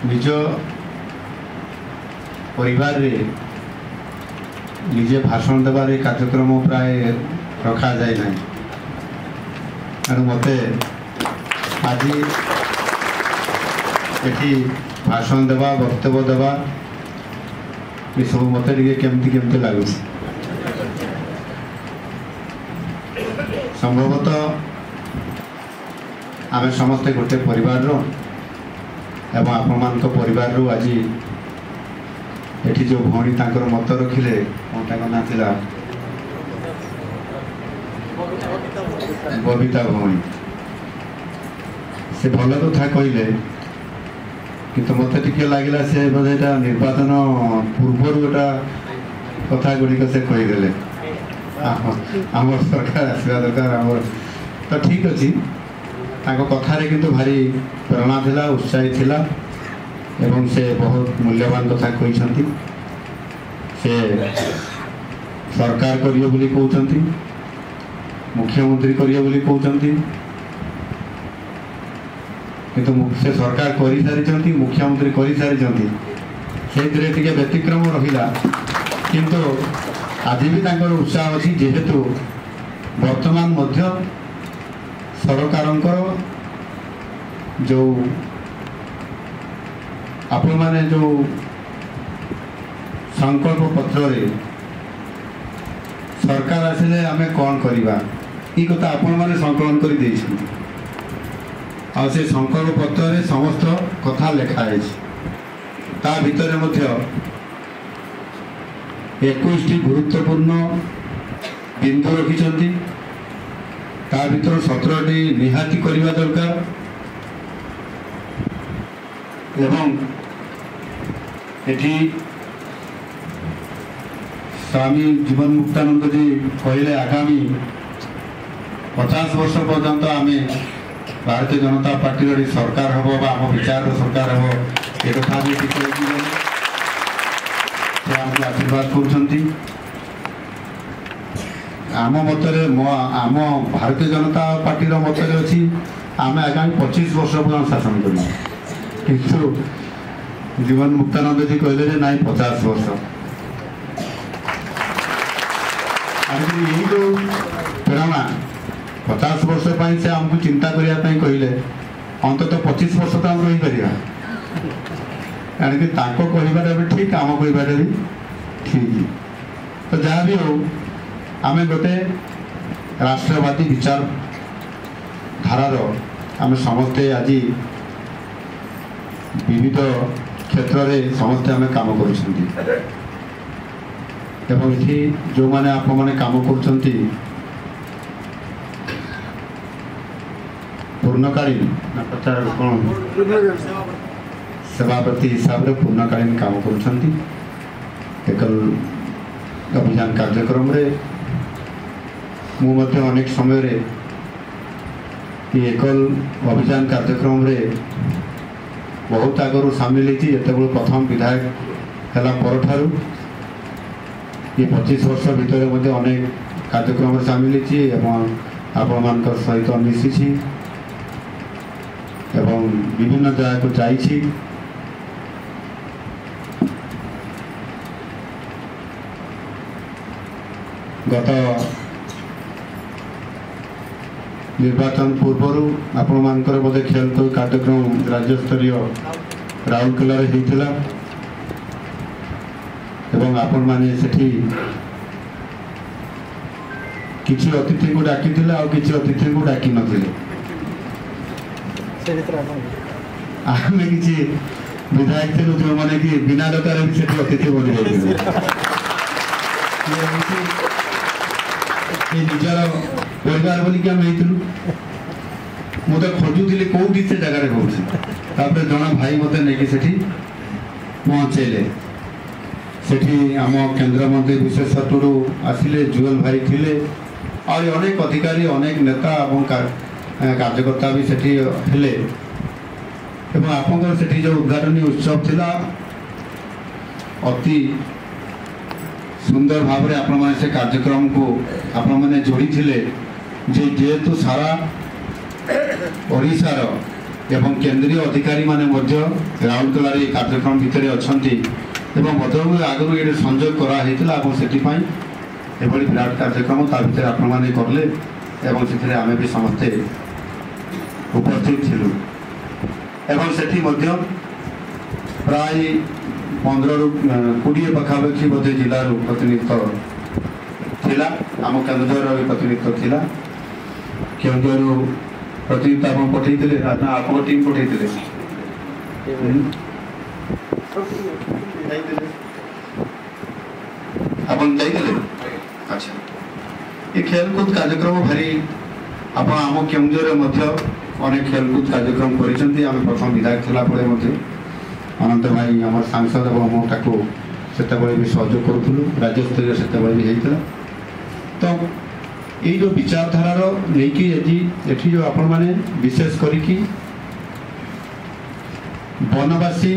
निज परिवार रे निजे भाषण देवार कार्यक्रम प्राय रखा जाए ना तेणु मत आज ये भाषण देवा वक्तव्य देवा ये सब मत केमती केमती लगुच संभवतः आम समस्ते गोटे परिवार एवं आपण मान परिवार आज एठी जो भौणी तांकर मत रखिले ना थिला बबिता भौणी से भल कथा कहले किंतु मत टिके लगिला से बोधे निर्वाचन पूर्व गोटा कथा गुड़िक से कहीदेले आम सरकार आसवा दरकार आम तो ठीक अच्छी कथार किंतु भारी प्रेरणा थिला उत्साही थिला एवं से बहुत मूल्यवान कथा कहते से सरकार करियो बोली कहते मुख्यमंत्री करियो बोली कहते किंतु से सरकार कर सारी मुख्यमंत्री कर सारी से व्यतिक्रम रहा किंतु आज भी तांकर उत्साह अच्छी जेहेतु वर्तमान मध्य सरकार जो आपण माने जो संकल्प पत्र रे सरकार आसिले आमे कौन करिबा ई कथा आपण माने संकलन कर देछि आ से संकल्प पत्र रे समस्त कथा लेखा है ता भितर मध्य 21 टी गुरुत्वपूर्ण बिंदु रखिछंती ता भितर 17 टी निहाती करिबा दरकार एवं एठी स्वामी जीवन मुक्तानंद जी कहले आगामी 50 वर्ष पर्यंत आम भारतीय जनता पार्टी सरकार हम आम विचार सरकार हम एक कथा भी आशीर्वाद कर आम मतरे आम भारतीय जनता पार्टी मतरे अच्छी आम आगामी 25 वर्ष पर्यंत शासन कर किंतु जीवन मुक्तानंद जी कहले ना 50 वर्ष जो प्रेरणा 50 वर्ष से आमको चिंता करने कहले अंततः 25 वर्ष तो आम रही पार कारण कि कहबाटा भी ठीक आम कहबाटा भी ठीक तो जहाँ भी हो आम गोटे राष्ट्रवादी विचार धारार आम समस्ते आज विविध क्षेत्र में समस्ते आम काम कर जो माने आप माने काम कर पूर्णकालीन प्रचार कौन सेवाप्रति हिसाब से पूर्णकालीन काम कर एकल अभियान कार्यक्रम रे मुझे अनेक समय रे एकल अभियान कार्यक्रम रे बहुत आगु सामिल होती प्रथम विधायक है पर ये 25 वर्ष भितर मध्य अनेक कार्यक्रम सामिल होती आपण मान सहित मिसी एवं विभिन्न जगह को जाइछि गत निर्वाचन पूर्व आपण मानकर बोधे खेलकूद कार्यक्रम राज्य स्तरीय राउरकेला होता एवं आपण माने सेठी किसी अतिथि को डाकी आ किसी अतिथि को डाकी नथिले आम किसी विधायक थे जो मैंने कि बिना डकार भी सेठी अतिथि बनी जाते निजर परिवार बोलिक आम मुझे खोजुली कौटी से जगार कौन जना भाई मत नहीं सेठी पहुँचेले सेठी आम केन्द्रमंत्री विशेष सतुरु आसिले जुएल भाई थिले और अनेक अधिकारी अनेक नेता और कार्यकर्ता भी सेठी हेले एवं आपंकर सेठी जो उद्घाटनी उत्सव थिला अति सुंदर भाव में आपण माने से कार्यक्रम को आपण माने जोड़ी थिले जे जेहेतु सारा ओडिशार एवं केंद्रीय अधिकारी माने मध्य राउरकेला रे कार्यक्रम भितर अछंती एवं भद्रक आगु ये संजोग कराइला और से विराट कार्यक्रम ता भर आपण मैंने करले एवं से आम भी समस्ते उपस्थित थिलु एवं सेठी मध्य प्राय 15 ରୁ 20 पाखापाखि बोधे जिलार प्रतिनिधित्व थिला आम केन्दुझर प्रतिनिधित्व थिला केन्दुझर प्रतिनिधित्व आप पठे आप टीम पठे अपन जाइए अच्छा ये खेलकूद कार्यक्रम भारी आप आम केन्दुझर अनेक खेलकूद कार्यक्रम कर प्रथम विधायक थिला पड़े अनंत भाई आम सांसद और मोटाको से भी सहयोग करूँ राज्यस्तरीय से भी होता तो ये जो विचारधारार नहीं जो आपण मैंने विशेष करी वनवासी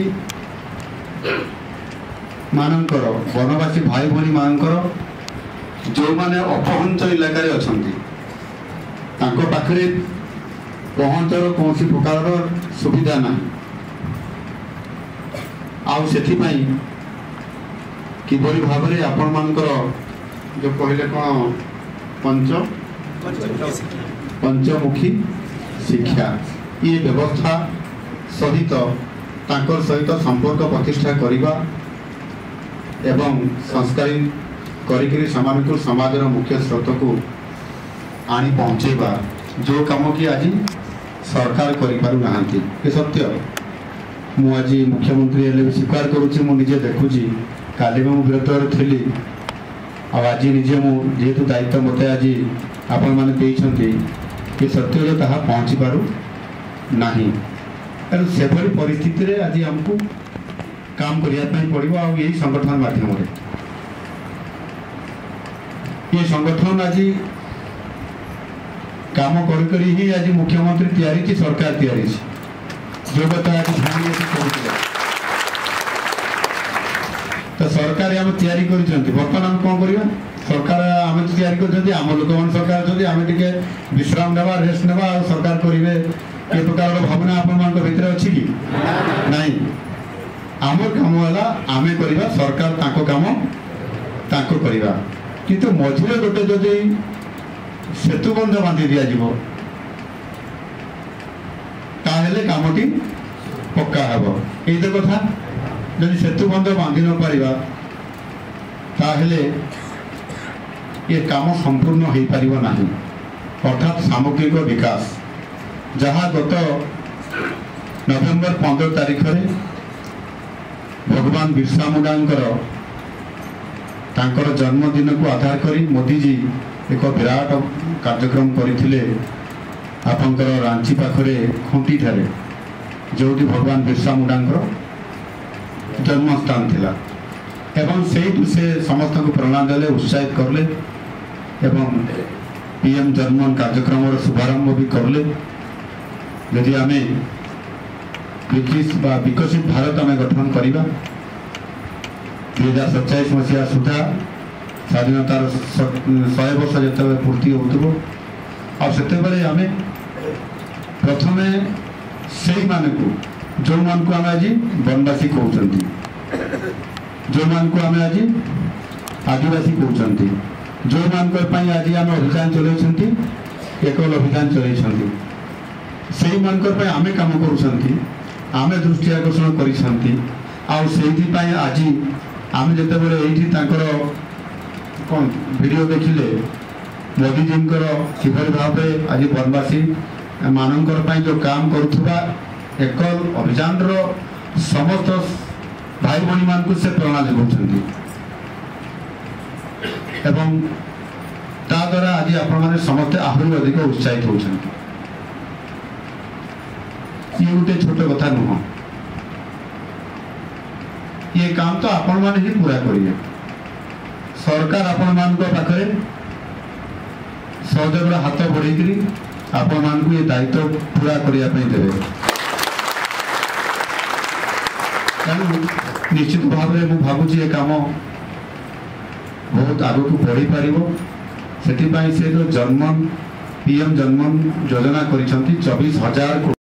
मानकर वनवासी भाई भाई मानकर जो माने अपहंच इलाकार अच्छा पाखे पहुँचर कौन प्रकार सुविधा ना आउ से किभली भाव में आपण मानकर जो कहले कौन पंचमुखी शिक्षा ये व्यवस्था सहित तांकर सहित संपर्क प्रतिष्ठा करिबा एवं संस्कारित करिकरी समाज समाजर मुख्य स्रोत को आनी पहुँचेबा जो काम की आज सरकार करिपारु नाहांती ये सत्य मु आज मुख्यमंत्री हेले स्वीकार करुच्ची मुझे देखुची काली मु विरतर थी आज निजे मुझे दायित्व मत आज आपण मैंने कि सत्य ताहा पहुँची पारु नाही तेणु से परिस्थिति रे आज आमको काम करने पड़ो यही संगठन माध्यम ये संगठन आज काम कर ही आज मुख्यमंत्री तैयारी सरकार तैयारी जो कथा आज तो सरकार आम तैयारी बर्तमान आम कौन करवा सरकार आम तैयारी करम लोक मान सरकार आम टे विश्राम नेबा रेस्ट नेबा और सरकार करेंगे ये प्रकार भावना आपण भितर अच्छी कि नहीं आम काम है आम करवा सरकार ताको काम ताको करवा किंतु मझे गोटे जदि सेतुबंध बांधि दि जाव ताहले कामटी पक्का हेब यही तो कथा जदि सेतुबंध बांधि न पारिबा ताहले ये काम संपूर्ण हो पारिबो नाही अर्थात सामग्रिक विकास जहाँ गत नवेम्बर 15 तारीख रे भगवान बिरसा मुंडांकर तांकर जन्मदिन को आधार करी मोदी जी एक विराट कार्यक्रम करथिले आपंकर रांची पाखरे खुंटी ठारे जोटी भगवान बिरसा मुंडांकर जन्मस्थान थिला एवं से समस्त को प्रणाम देले उत्साहित करले एवं पीएम जन्मदिन कार्यक्रम शुभारंभ भी करले यदि आम विकसित भारत आम गठन करवा 2047 मसीहा सुधा स्वाधीनतार 100 वर्ष जो पूर्ति हो आम प्रथम से जो मान को आम आज वनवासी कहते जो मान को आम आज आदिवासी कहते जो मान आज आम अभियान चलते एकल अभियान चलते से मानकर आमे काम करें दृष्टि आकर्षण कर आज आम जो कौन वीडियो देखिले मोदी जी किभली भाव आज वनवासी मानकर जो काम करुवा एकल अभियान समस्त भाई भाई मान से प्रेरणा जगाउछन्ति एवं ता द्वारा आज आपण समस्ते आहरी अधिक उत्साहित होउछन्ति ये गोटे छोट कथा नुह ये काम तो आपण मैंने ही पूरा करिए सरकार आपण मान पाखे सहयोग हाथ बढ़े आपण मान ये दायित्व पूरा करने देवे निश्चित भाव में मुझे भावुँ ये काम बहुत आगू को बढ़ी पार से जो जन्म पीएम जन्म योजना कर 24,000